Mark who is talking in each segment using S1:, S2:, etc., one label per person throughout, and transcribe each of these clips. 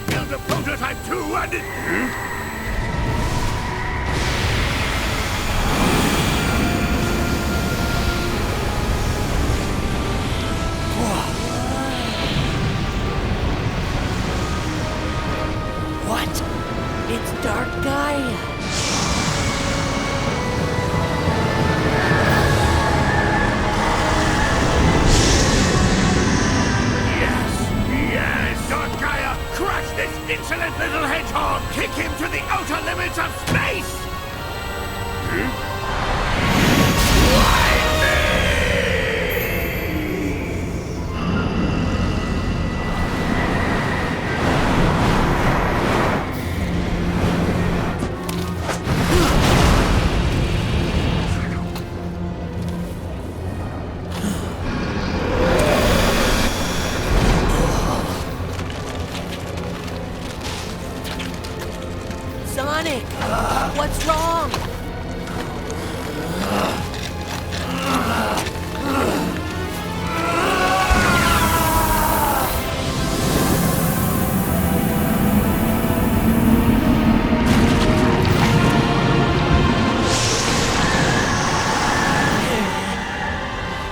S1: to build a prototype too, and it...
S2: What? It's Dark Gaia.
S1: Yes, Dark Gaia! Crush this insolent little hedgehog! Kick him to the outer limits of space! Why me?
S2: Sonic, what's wrong?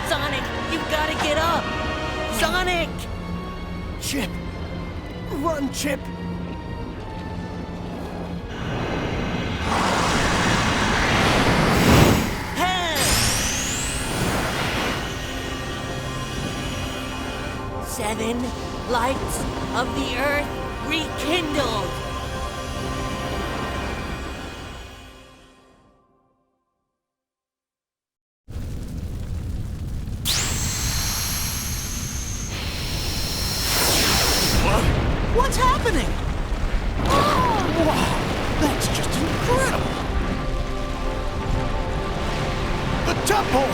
S2: Sonic, you've got to get up! Sonic!
S3: Chip! Run, Chip!
S2: Seven lights of the earth rekindled.
S3: What's happening? Oh, wow, that's just incredible! The temple!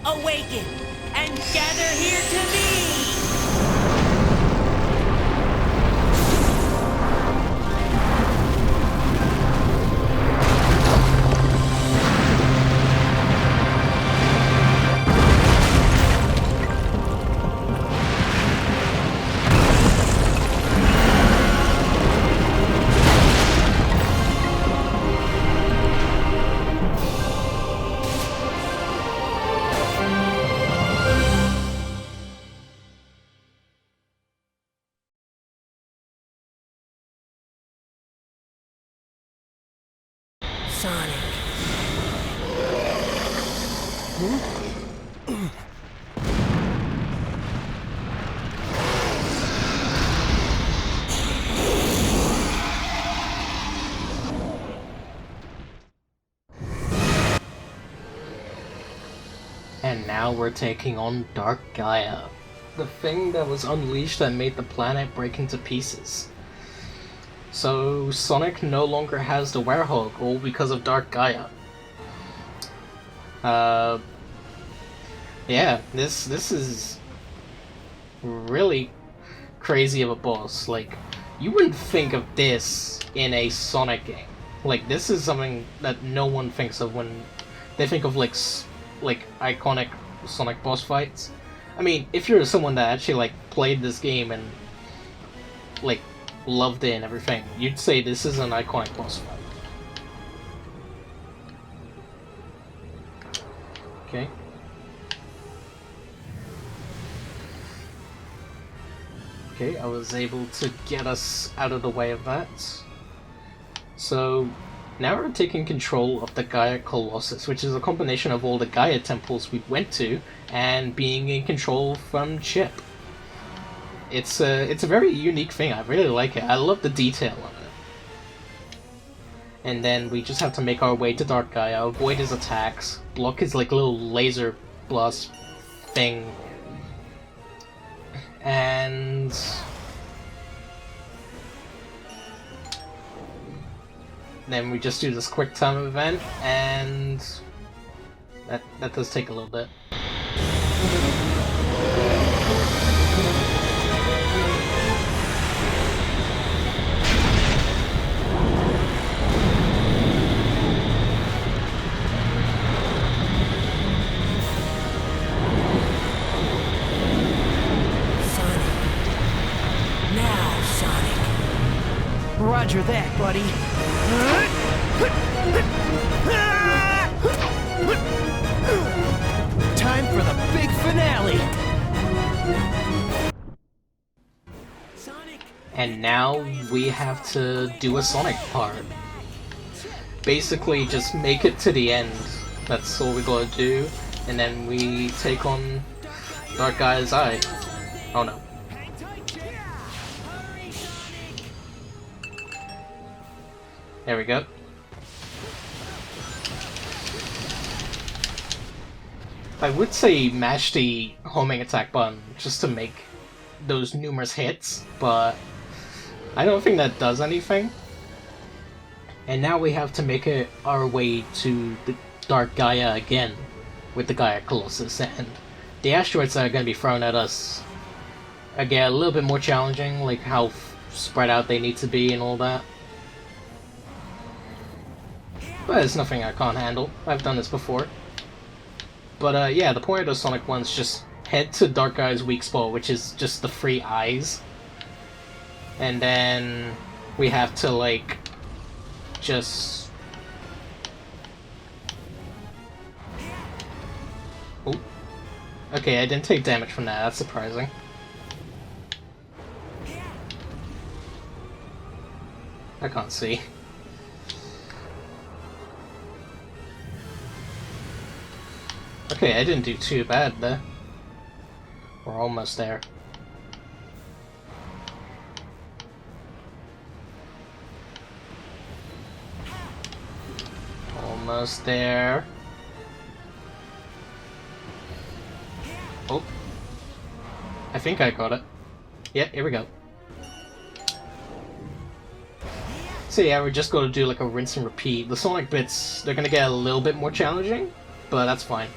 S2: Awaken and gather here to me! Sonic.
S4: And now we're taking on Dark Gaia, the thing that was unleashed that made the planet break into pieces. So Sonic no longer has the Werehog, all because of Dark Gaia. Yeah, this is really crazy of a boss. Like, you wouldn't think of this in a Sonic game. Like, this is something that no one thinks of when they think of like iconic Sonic boss fights. I mean, if you're someone that actually like played this game and like loved it and everything, you'd say this is an iconic boss fight. Okay. Okay, I was able to get us out of the way of that. So now we're taking control of the Gaia Colossus, which is a combination of all the Gaia temples we went to and being in control from Chip. It's a very unique thing. I really like it. I love the detail of it. And then we just have to make our way to Dark Gaia, avoid his attacks, block his like little laser blast thing, and then we just do this quick time event, and that does take a little bit.
S3: Roger that, buddy. Time for the big finale.
S4: And now we have to do a Sonic part. Basically, just make it to the end. That's all we gotta do. And then we take on Dark Gaia's eye. Oh no. There we go. I would say mash the homing attack button just to make those numerous hits, but I don't think that does anything. And now we have to make it our way to the Dark Gaia again with the Gaia Colossus, and the asteroids that are going to be thrown at us again a little bit more challenging, like how spread out they need to be and all that. But it's nothing I can't handle. I've done this before. But yeah, the point of those Sonic ones, just head to Dark Gaia's weak spot, which is just the 3 eyes. And then we have to, like, just... Oh. Okay, I didn't take damage from that. That's surprising. I can't see. Okay, I didn't do too bad there. We're almost there. Almost there. Oh. I think I got it. Yeah, here we go. So yeah, we're just gonna do like a rinse and repeat. The Sonic bits, they're gonna get a little bit more challenging, but that's fine.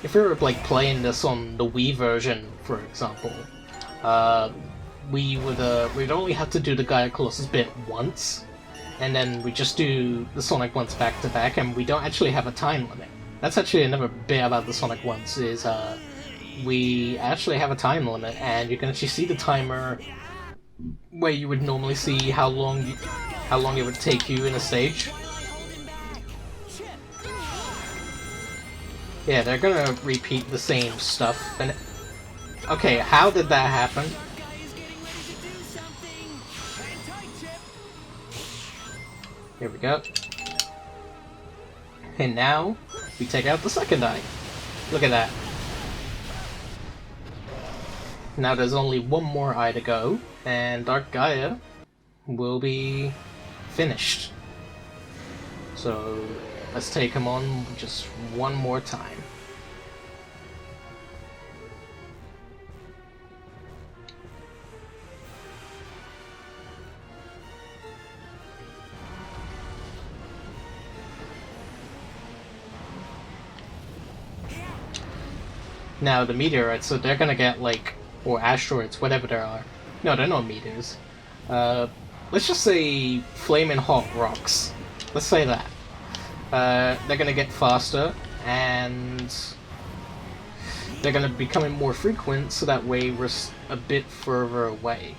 S4: If we were like playing this on the Wii version, for example, we'd only have to do the Gaia Colossus bit once, and then we just do the Sonic ones back to back, and we don't actually have a time limit. That's actually another bit about the Sonic ones, is we actually have a time limit, and you can actually see the timer where you would normally see how long it would take you in a stage. Yeah, they're gonna repeat the same stuff. And okay, how did that happen? Here we go. And now we take out the second eye. Look at that. Now there's only one more eye to go, and Dark Gaia will be finished. So let's take him on just one more time. Now the meteorites, so they're gonna get like, or asteroids, whatever there are. No, they're not meteors. Let's just say flaming hot rocks. Let's say that. They're gonna get faster, and they're gonna be becoming more frequent, so that way we're a bit further away.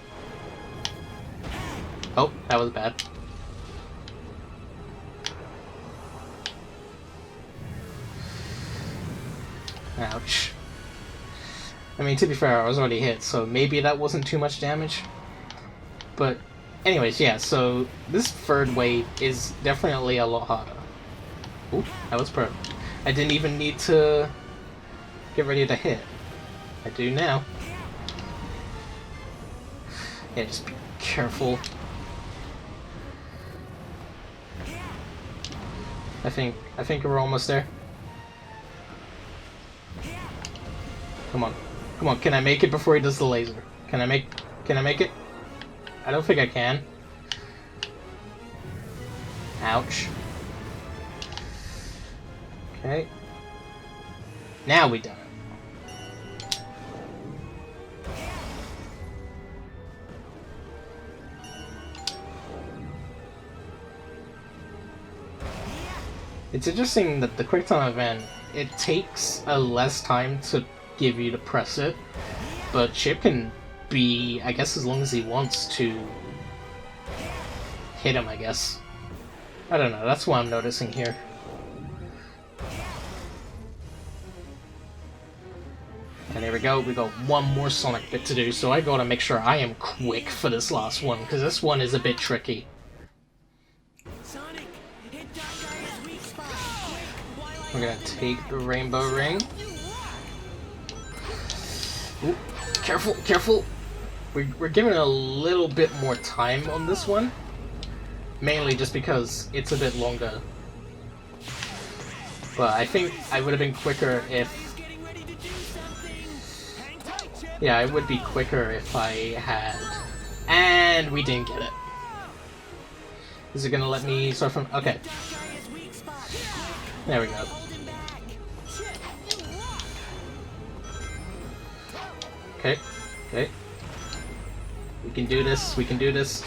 S4: Oh, that was bad. Ouch. I mean, to be fair, I was already hit, so maybe that wasn't too much damage. But anyways, yeah, so this third wave is definitely a lot harder. Ooh, that was perfect. I didn't even need to get ready to hit. I do now. Yeah, just be careful. I think we're almost there. Come on. Come on, can I make it before he does the laser? Can I make it? I don't think I can. Ouch. Okay. Now we done it. It's interesting that the QuickTime event, it takes a less time to give you to press it, but Chip can be, I guess, as long as he wants to. hit him, I guess. I don't know, that's what I'm noticing here. And there we go, we got one more Sonic bit to do, so I gotta make sure I am quick for this last one, because this one is a bit tricky.
S2: Sonic, hit Dark Gaia's weak spot. Quick,
S4: We're gonna take the Rainbow Ring. Ooh, careful, careful! We're giving it a little bit more time on this one. Mainly just because it's a bit longer. But I think I would have been quicker if...
S2: getting ready to do something. Hang tight, Chip.
S4: Yeah, it would be quicker if I had... And we didn't get it. Is it gonna let me start from... Okay.
S2: Dark Gaia's weak spot.
S4: There we go.
S2: Hold him back.
S4: Okay. Okay. We can do this. We can do this.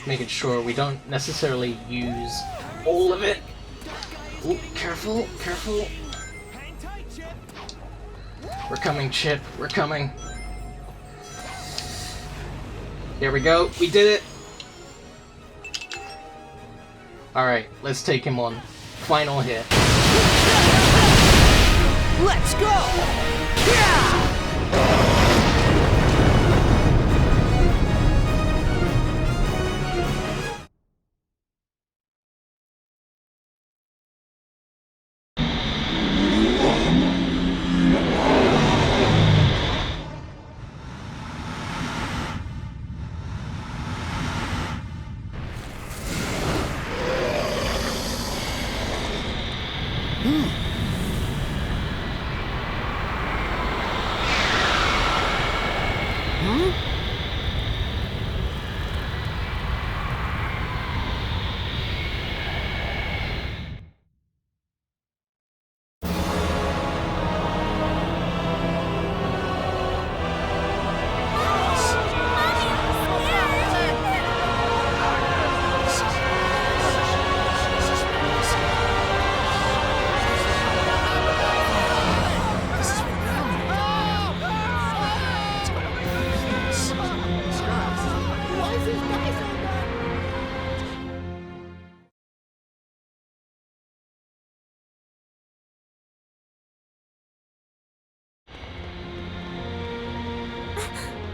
S4: Making sure we don't necessarily use all of it. Ooh, careful, careful.
S2: Hang tight, Chip.
S4: We're coming, Chip. We're coming. There we go. We did it. Alright, let's take him on. Final hit.
S3: Let's go! Yeah!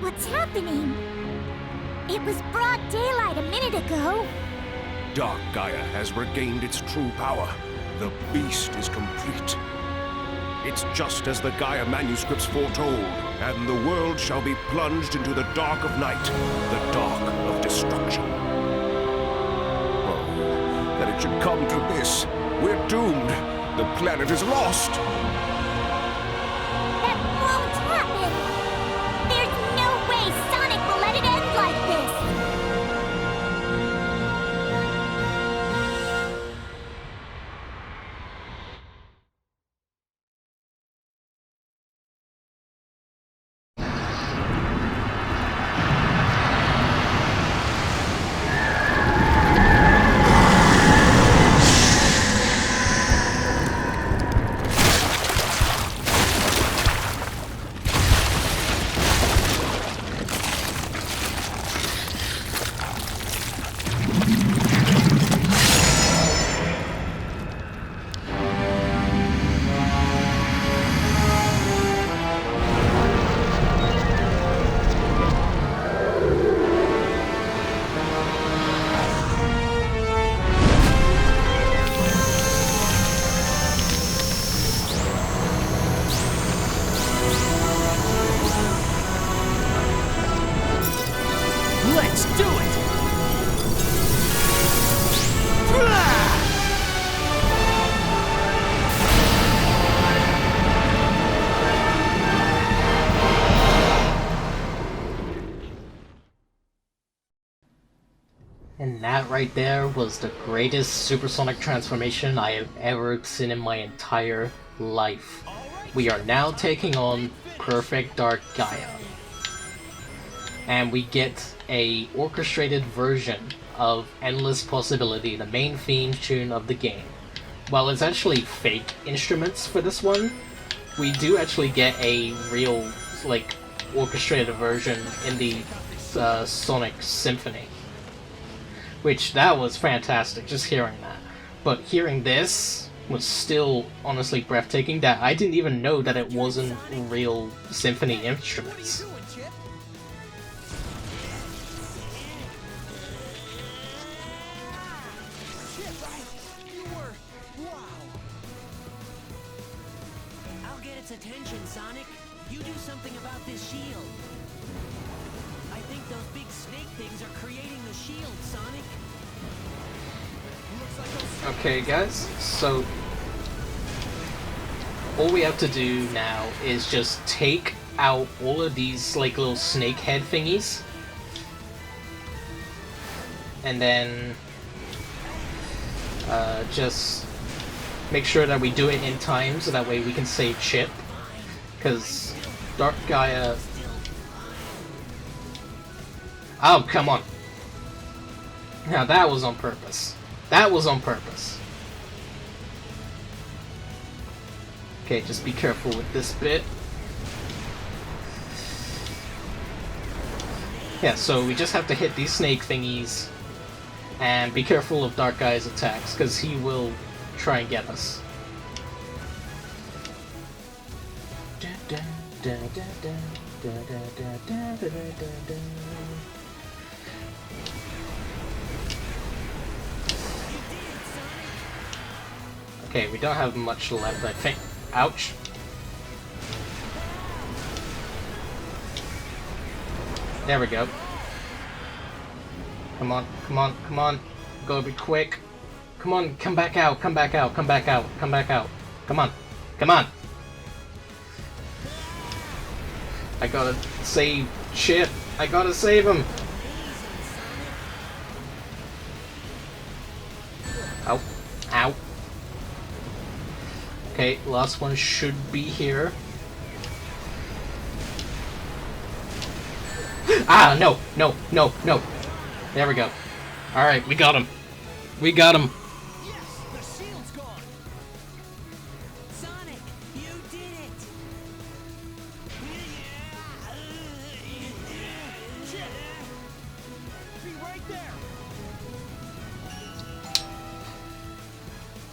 S5: What's happening? It was broad daylight a minute ago.
S1: Dark Gaia has regained its true power. The beast is complete. It's just as the Gaia manuscripts foretold, and the world shall be plunged into the dark of night, the dark of destruction. Oh, that it should come to this. We're doomed. The planet is lost.
S5: That won't happen! There's no way Sonic will let it end like this!
S3: Let's do it!
S4: And that right there was the greatest supersonic transformation I have ever seen in my entire life. We are now taking on Perfect Dark Gaia. And we get a orchestrated version of Endless Possibility, the main theme tune of the game. While it's actually fake instruments for this one, we do actually get a real, like, orchestrated version in the Sonic Symphony. Which, that was fantastic, just hearing that. But hearing this was still honestly breathtaking, that I didn't even know that it wasn't real symphony instruments.
S2: I'll get its attention, Sonic. You do something about this shield. I think those big snake things are creating the shield, Sonic.
S4: Okay, guys, so all we have to do now is just take out all of these like little snake head thingies, and then just make sure that we do it in time so that way we can save Chip, because Dark Gaia... Oh, come on. Now that was on purpose. That was on purpose. Okay, just be careful with this bit. Yeah, so we just have to hit these snake thingies and be careful of Dark Gaia's attacks, because he will try and get us. Okay, we don't have much left, I think. Ouch. There we go. Come on, come on, come on. Gotta be quick. Come on, come back out, come back out, come back out, come back out. Come on, come on. I gotta save Chip. I gotta save him. Ow. Ow. Okay, last one should be here. Ah, no, no, no, no. There we go. Alright, we got him. We got him.
S2: Yes, the shield's gone. Sonic, you did it.
S3: Chip! Be right there!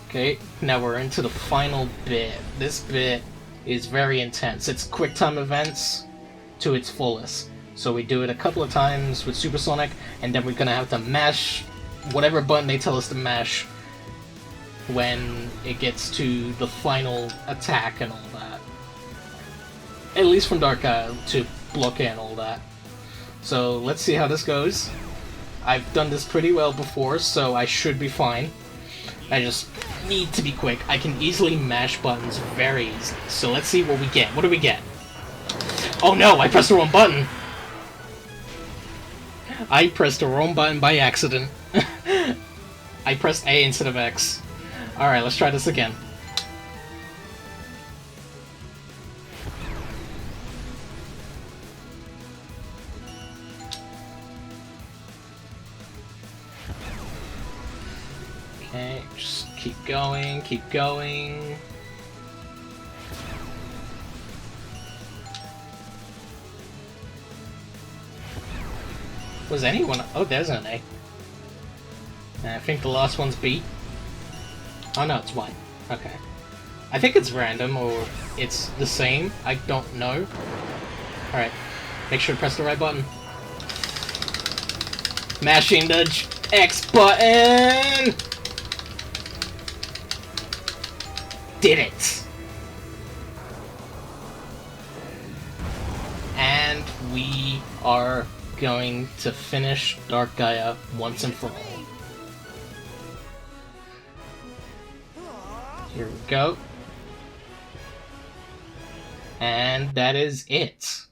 S4: Okay, now we're into the final bit. This bit is very intense. It's QuickTime events to its fullest. So we do it a couple of times with Supersonic, and then we're gonna have to mash whatever button they tell us to mash when it gets to the final attack and all that. At least from Dark Gaia to block in all that. So let's see how this goes. I've done this pretty well before, so I should be fine. I just need to be quick. I can easily mash buttons very easily. So let's see what we get. What do we get? Oh no, I pressed the wrong button! I pressed the wrong button by accident. I pressed A instead of X. Alright, let's try this again. Okay, just keep going, keep going. Was anyone... Oh, there's an A. And I think the last one's B. Oh no, it's Y. Okay. I think it's random, or it's the same. I don't know. Alright. Make sure to press the right button. Mashing the X button! Did it! And we are going to finish Dark Gaia once and for all. Here we go. And that is it.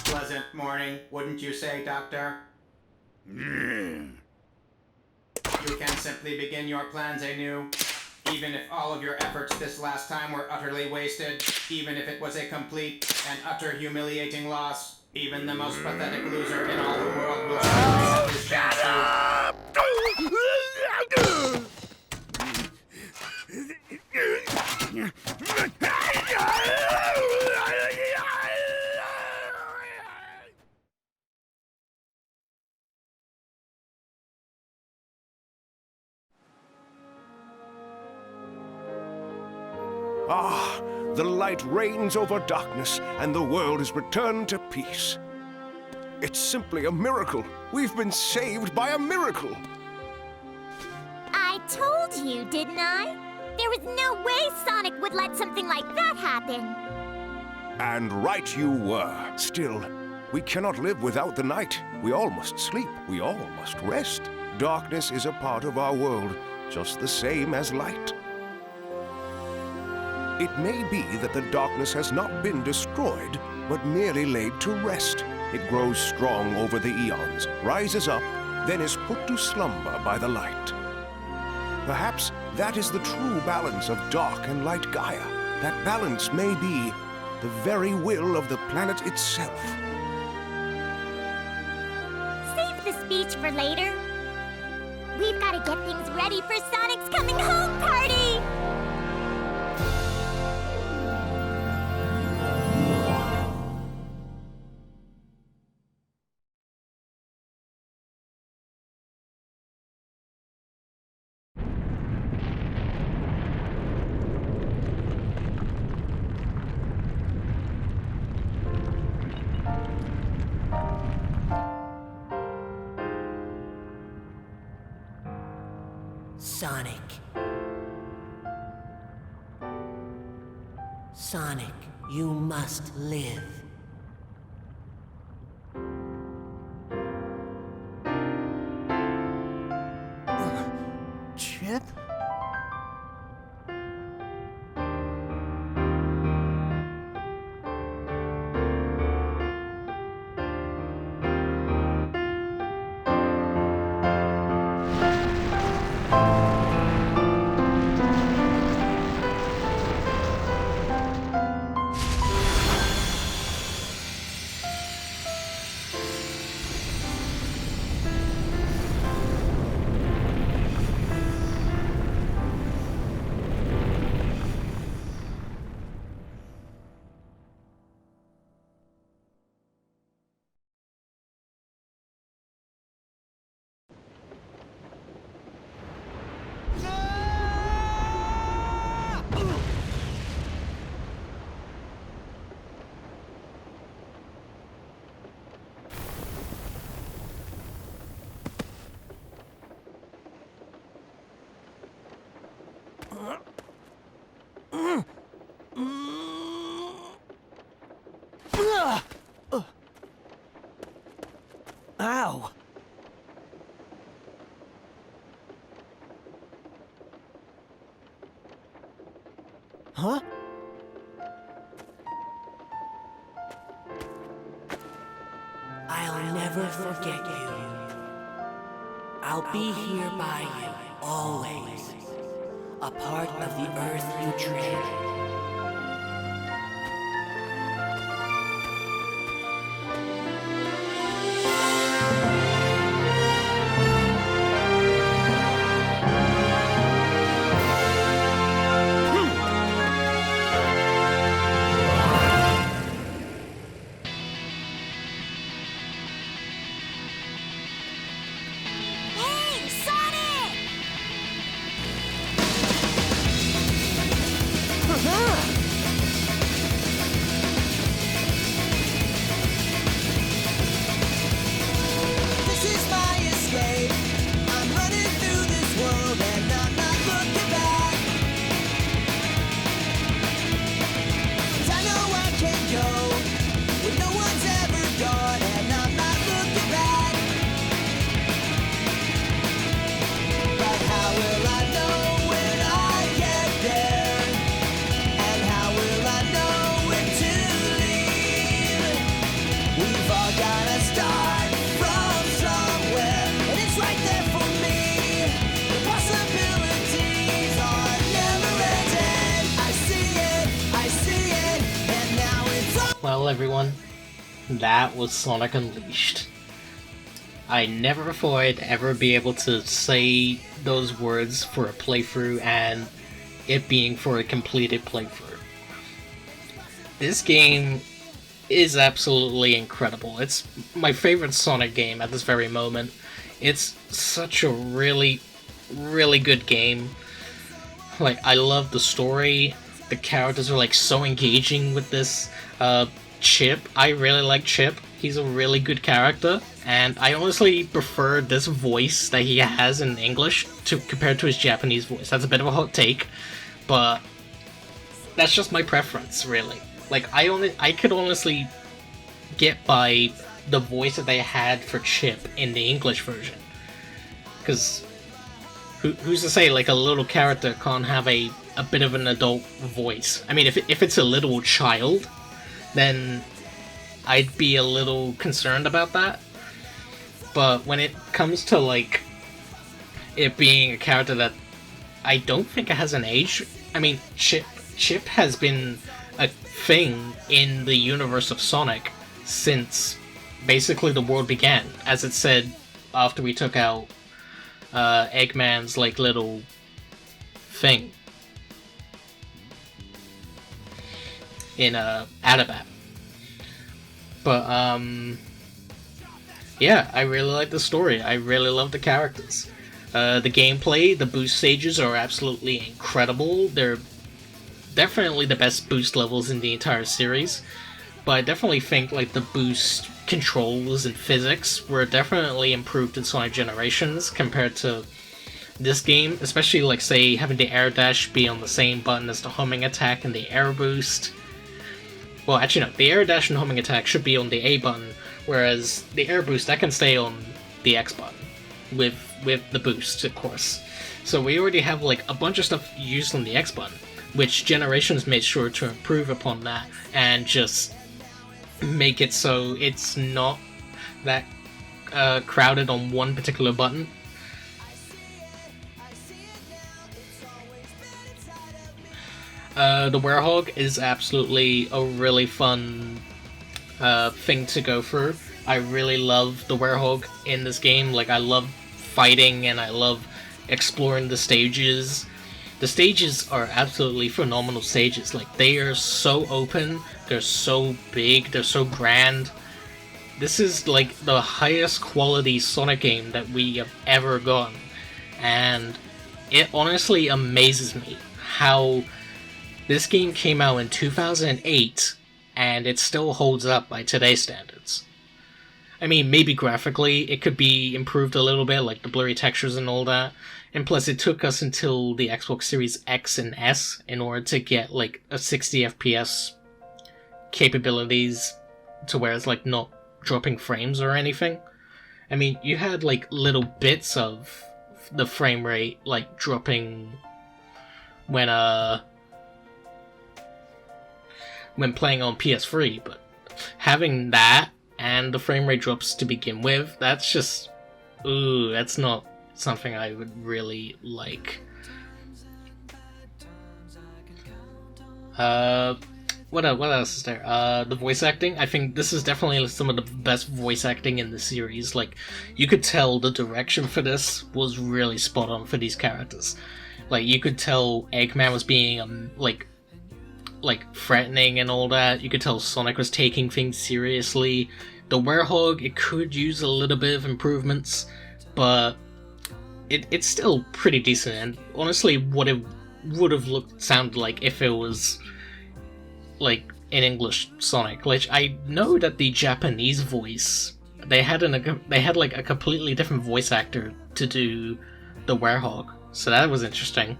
S6: Pleasant morning, wouldn't you say, Doctor? You can simply begin your plans anew. Even if all of your efforts this last time were utterly wasted, even if it was a complete and utter humiliating loss, even the most pathetic loser in all the world will surely have his chance to...
S1: Ah, the light reigns over darkness, and the world is returned to peace. It's simply a miracle. We've been saved by a miracle.
S5: I told you, didn't I? There was no way Sonic would let something like that happen.
S1: And right you were. Still, we cannot live without the night. We all must sleep. We all must rest. Darkness is a part of our world, just the same as light. It may be that the darkness has not been destroyed, but merely laid to rest. It grows strong over the eons, rises up, then is put to slumber by the light. Perhaps that is the true balance of dark and light Gaia. That balance may be the very will of the planet itself.
S5: Save the speech for later. We've got to get things ready for Sonic's coming home party!
S2: Sonic. Sonic, you must live.
S3: Chip? Ow! Huh?
S2: I'll never forget you. I'll be here by you, always. A part of the earth you tread.
S4: everyone, that was Sonic Unleashed. I never thought I'd ever be able to say those words for a playthrough and it being for a completed playthrough. This game is absolutely incredible. It's my favorite Sonic game at this very moment. It's such a really, really good game. Like, I love the story. The characters are like so engaging with this. Chip, I really like Chip. He's a really good character, and I honestly prefer this voice that he has in English compared to his Japanese voice. That's a bit of a hot take, but that's just my preference, really. Like, I could honestly get by the voice that they had for Chip in the English version. Because who's to say, like, a little character can't have a bit of an adult voice? I mean, if it's a little child, then I'd be a little concerned about that. But when it comes to, like, it being a character that I don't think it has an age. I mean, Chip has been a thing in the universe of Sonic since basically the world began. As it said after we took out Eggman's, like, little thing in Adobe. But yeah, I really like the story. I really love the characters. The gameplay, the boost stages are absolutely incredible. They're definitely the best boost levels in the entire series. But I definitely think, like, the boost controls and physics were definitely improved in Sonic Generations compared to this game. Especially, like, say, having the air dash be on the same button as the homing attack and the air boost. Well, actually no, the air dash and homing attack should be on the A button, whereas the air boost, that can stay on the X button, with the boost, of course. So we already have, like, a bunch of stuff used on the X button, which Generations made sure to improve upon that, and just make it so it's not that crowded on one particular button. The Werehog is absolutely a really fun thing to go through. I really love the Werehog in this game. Like, I love fighting and I love exploring the stages. The stages are absolutely phenomenal stages. Like, they are so open, they're so big, they're so grand. This is, like, the highest quality Sonic game that we have ever gotten. And it honestly amazes me how this game came out in 2008, and it still holds up by today's standards. I mean, maybe graphically it could be improved a little bit, like the blurry textures and all that. And plus, it took us until the Xbox Series X and S in order to get, like, a 60 FPS capabilities to where it's, like, not dropping frames or anything. I mean, you had, like, little bits of the frame rate, like, dropping when playing on PS3, but having that and the frame rate drops to begin with, that's just, ooh, that's not something I would really like. What else is there? The voice acting. I think this is definitely some of the best voice acting in the series. Like, you could tell the direction for this was really spot on for these characters. Like, you could tell Eggman was being, like threatening and all that. You could tell Sonic was taking things seriously. The Werehog, it could use a little bit of improvements, but it's still pretty decent, and honestly what it would have sounded like if it was, like, in English Sonic. Like, I know that the Japanese voice, they had like a completely different voice actor to do the Werehog, so that was interesting.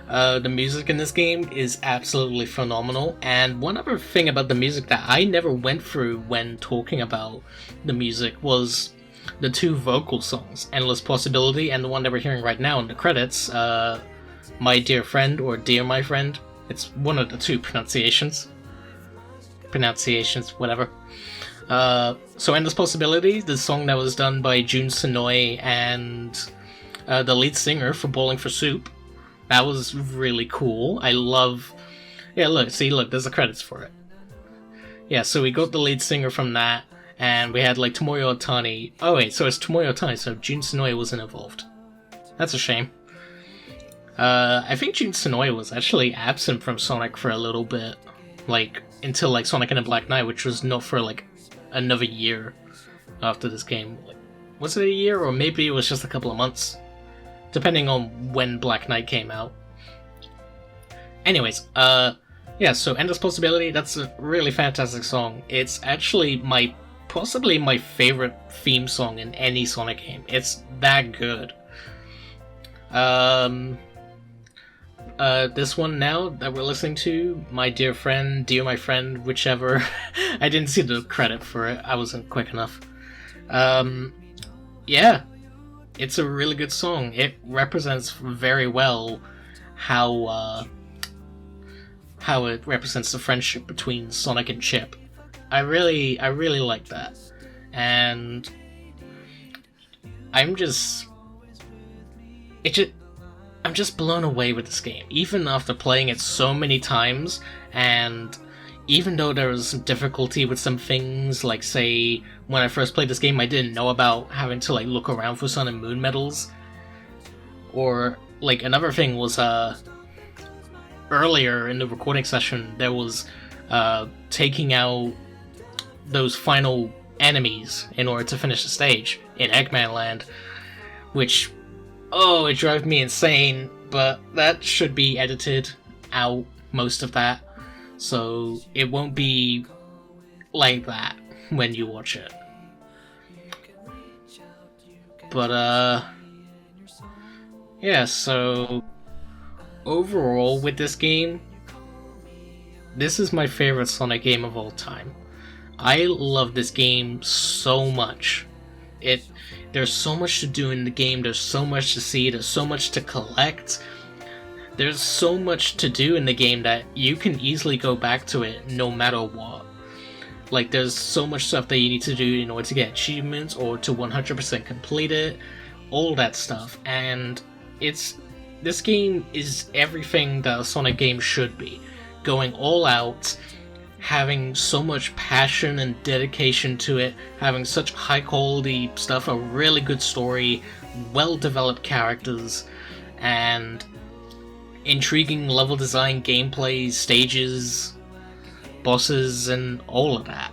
S4: The music in this game is absolutely phenomenal, and one other thing about the music that I never went through when talking about the music was the two vocal songs, Endless Possibility and the one that we're hearing right now in the credits, My Dear Friend or Dear My Friend. It's one of the two pronunciations, whatever. So Endless Possibility, the song that was done by Jun Sonoy and the lead singer for Bowling for Soup. That was really cool. I love Yeah, look, there's the credits for it. Yeah, so we got the lead singer from that, and we had, like, Tomoyo Otani. Oh wait, so it's Tomoyo Otani, so Jun Tsunoya wasn't involved. That's a shame. I think Jun Tsunoya was actually absent from Sonic for a little bit. Like, until, like, Sonic and the Black Knight, which was not for, like, another year after this game. Like, was it a year, or maybe it was just a couple of months? Depending on when Black Knight came out. Anyways, yeah, so Endless Possibility, that's a really fantastic song. It's actually possibly my favorite theme song in any Sonic game. It's that good. This one now that we're listening to, My Dear Friend, Dear My Friend, whichever. I didn't see the credit for it, I wasn't quick enough. Yeah, it's a really good song. It represents very well how it represents the friendship between Sonic and Chip. I really like that. And I'm just blown away with this game, even after playing it so many times, and even though there was some difficulty with some things, like, say, when I first played this game, I didn't know about having to, like, look around for Sun and Moon medals. Or, like, another thing was, earlier in the recording session, there was, taking out those final enemies in order to finish the stage in Eggman Land, which, oh, it drove me insane, but that should be edited out, most of that, so it won't be like that when you watch it. But, yeah, so overall with this game, this is my favorite Sonic game of all time. I love this game so much. There's so much to do in the game, there's so much to see, there's so much to collect. There's so much to do in the game that you can easily go back to it no matter what. Like, there's so much stuff that you need to do in order to get achievements or to 100% complete it, all that stuff. And this game is everything that a Sonic game should be. Going all out, having so much passion and dedication to it, having such high quality stuff, a really good story, well developed characters, and intriguing level design, gameplay, stages, bosses, and all of that.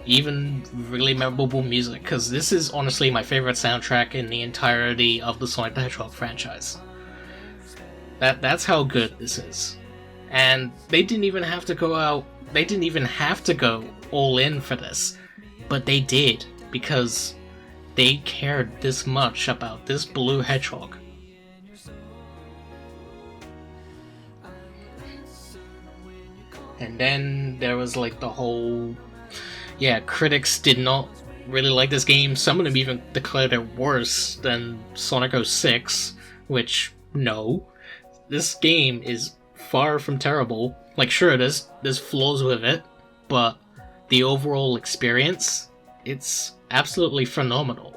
S4: Even really memorable music, because this is honestly my favorite soundtrack in the entirety of the Sonic the Hedgehog franchise. That's how good this is. And they didn't even have to go all in for this, but they did, because they cared this much about this blue hedgehog. And then there was, like, the whole... Yeah, critics did not really like this game. Some of them even declared it worse than Sonic 06, which, no. This game is far from terrible. Like, sure, there's flaws with it, but the overall experience, it's absolutely phenomenal.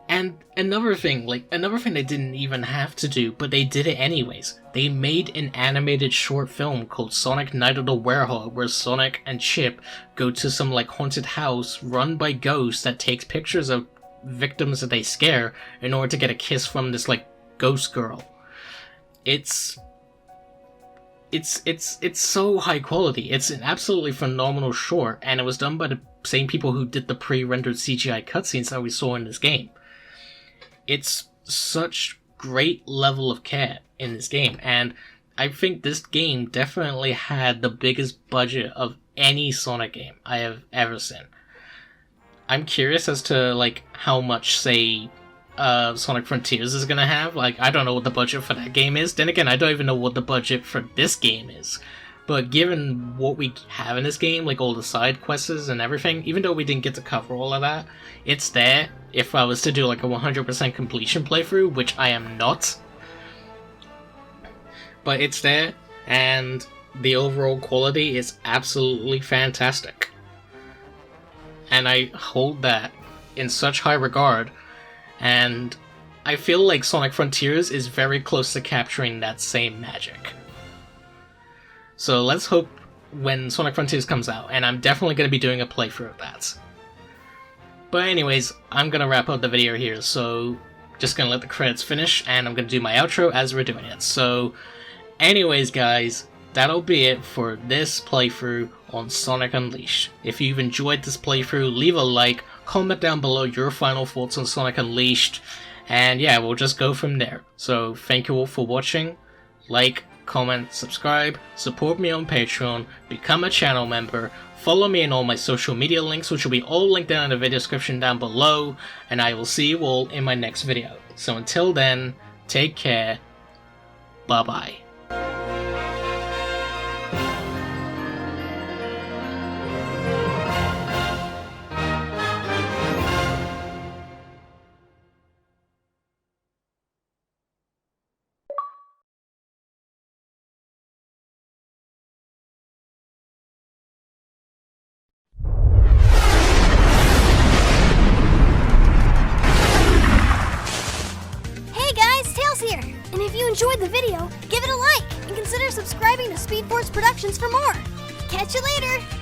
S4: And another thing they didn't even have to do, but they did it anyways. They made an animated short film called Sonic Night of the Werehog, where Sonic and Chip go to some, like, haunted house run by ghosts that takes pictures of victims that they scare in order to get a kiss from this, like, ghost girl. It's so high quality. It's an absolutely phenomenal short, and it was done by the same people who did the pre-rendered CGI cutscenes that we saw in this game. It's such great level of care in this game, and I think this game definitely had the biggest budget of any Sonic game I have ever seen. I'm curious as to, like, how much, say, Sonic Frontiers is gonna have. Like, I don't know what the budget for that game is. Then again, I don't even know what the budget for this game is. But given what we have in this game, like all the side quests and everything, even though we didn't get to cover all of that, it's there if I was to do, like, a 100% completion playthrough, which I am not. But it's there, and the overall quality is absolutely fantastic. And I hold that in such high regard, and I feel like Sonic Frontiers is very close to capturing that same magic. So let's hope when Sonic Frontiers comes out, and I'm definitely going to be doing a playthrough of that. But anyways, I'm going to wrap up the video here, so just going to let the credits finish, and I'm going to do my outro as we're doing it. So anyways guys, that'll be it for this playthrough on Sonic Unleashed. If you've enjoyed this playthrough, leave a like, comment down below your final thoughts on Sonic Unleashed, and yeah, we'll just go from there. So thank you all for watching. Like, comment, subscribe, support me on Patreon, become a channel member, follow me in all my social media links, which will be all linked down in the video description down below, and I will see you all in my next video. So until then, take care, bye bye.
S7: Here, and if you enjoyed the video, give it a like and consider subscribing to Speed Force Productions for more. Catch you later!